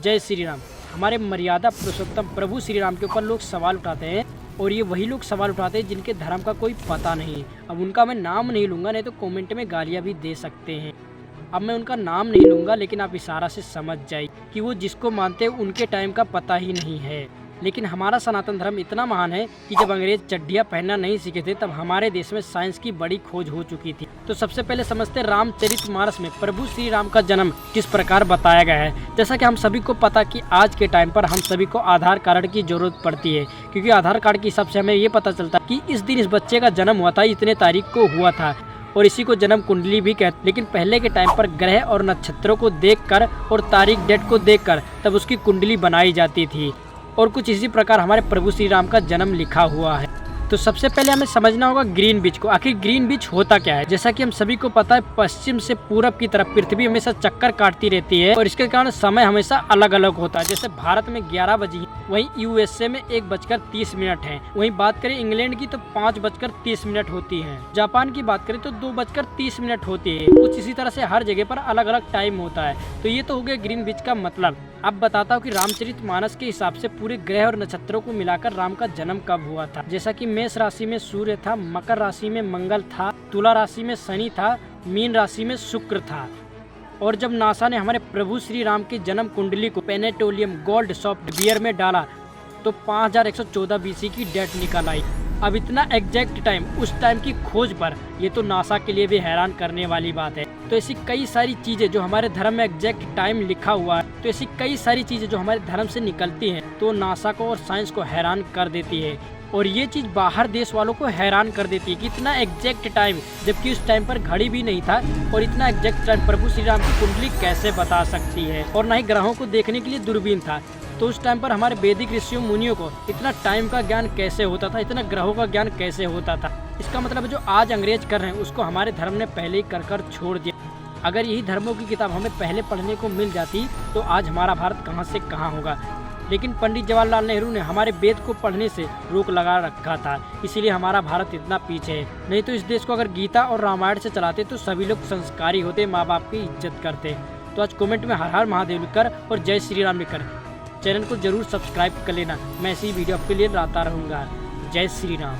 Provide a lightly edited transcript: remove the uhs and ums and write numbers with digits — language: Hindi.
जय श्री राम। हमारे मर्यादा पुरुषोत्तम प्रभु श्री राम के ऊपर लोग सवाल उठाते हैं और ये वही लोग सवाल उठाते हैं जिनके धर्म का कोई पता नहीं। अब उनका मैं नाम नहीं लूँगा, नहीं तो कमेंट में गालियाँ भी दे सकते हैं। अब मैं उनका नाम नहीं लूँगा, लेकिन आप इशारा से समझ जाइए कि वो जिसको मानते हैं उनके टाइम का पता ही नहीं है। लेकिन हमारा सनातन धर्म इतना महान है कि जब अंग्रेज चड्डियाँ पहनना नहीं सीखे थे तब हमारे देश में साइंस की बड़ी खोज हो चुकी थी। तो सबसे पहले समझते रामचरितमानस में प्रभु श्री राम का जन्म किस प्रकार बताया गया है। जैसा कि हम सभी को पता कि आज के टाइम पर हम सभी को आधार कार्ड की जरूरत पड़ती है, क्योंकि आधार कार्ड के हिसाब से हमें ये पता चलता है कि इस दिन इस बच्चे का जन्म हुआ था, इतने तारीख को हुआ था, और इसी को जन्म कुंडली भी कहते। लेकिन पहले के टाइम पर ग्रह और नक्षत्रों को देखकर और तारीख डेट को देखकर तब उसकी कुंडली बनाई जाती थी, और कुछ इसी प्रकार हमारे प्रभु श्री राम का जन्म लिखा हुआ है। तो सबसे पहले हमें समझना होगा ग्रीन बीच को। आखिर ग्रीन बीच होता क्या है। जैसा कि हम सभी को पता है, पश्चिम से पूरब की तरफ पृथ्वी हमेशा चक्कर काटती रहती है और इसके कारण समय हमेशा अलग अलग होता है। जैसे भारत में 11 बजे, वहीं यूएसए में 1:30 है। वहीं बात करें इंग्लैंड की तो 5:30 होती है। जापान की बात करें तो 2:30 होती है। कुछ इसी तरह से हर जगह पर अलग अलग टाइम होता है। तो ये तो हो गया ग्रीन बीच का मतलब। अब बताता हूँ कि रामचरितमानस के हिसाब से पूरे ग्रह और नक्षत्रों को मिलाकर राम का जन्म कब हुआ था। जैसा कि मेष राशि में सूर्य था, मकर राशि में मंगल था, तुला राशि में शनि था, मीन राशि में शुक्र था। और जब नासा ने हमारे प्रभु श्री राम की जन्म कुंडली को पेनेटोलियम गोल्ड सॉफ्टवेयर में डाला तो 5114 BC की डेट निकल आई। अब इतना एग्जैक्ट टाइम, उस टाइम की खोज पर, ये तो नासा के लिए भी हैरान करने वाली बात है। तो ऐसी कई सारी चीज़ें जो हमारे धर्म में एग्जैक्ट टाइम लिखा हुआ है, तो ऐसी कई सारी चीज़ें जो हमारे धर्म से निकलती हैं, तो नासा को और साइंस को हैरान कर देती है। और ये चीज़ बाहर देश वालों को हैरान कर देती है कि इतना एग्जैक्ट टाइम, जबकि उस टाइम पर घड़ी भी नहीं था, और इतना एग्जैक्ट टाइम प्रभु श्री राम की कुंडली कैसे बता सकती है। और ना ही ग्रहों को देखने के लिए दूरबीन था। तो उस टाइम पर हमारे वैदिक ऋषियों मुनियों को इतना टाइम का ज्ञान कैसे होता था, इतना ग्रहों का ज्ञान कैसे होता था। इसका मतलब जो आज अंग्रेज कर रहे हैं उसको हमारे धर्म ने पहले ही कर छोड़ दिया। अगर यही धर्मों की किताब हमें पहले पढ़ने को मिल जाती तो आज हमारा भारत कहाँ से कहाँ होगा। लेकिन पंडित जवाहरलाल नेहरू ने हमारे वेद को पढ़ने से रोक लगा रखा था, इसीलिए हमारा भारत इतना पीछे है। नहीं तो इस देश को अगर गीता और रामायण से चलाते तो सभी लोग संस्कारी होते, माँ बाप की इज्जत करते। तो आज कमेंट में हर हर महादेव लिखकर और जय श्री राम लिखकर चैनल को जरूर सब्सक्राइब कर लेना। मैं ऐसी वीडियो आपके लिए लाता रहूँगा। जय श्री राम।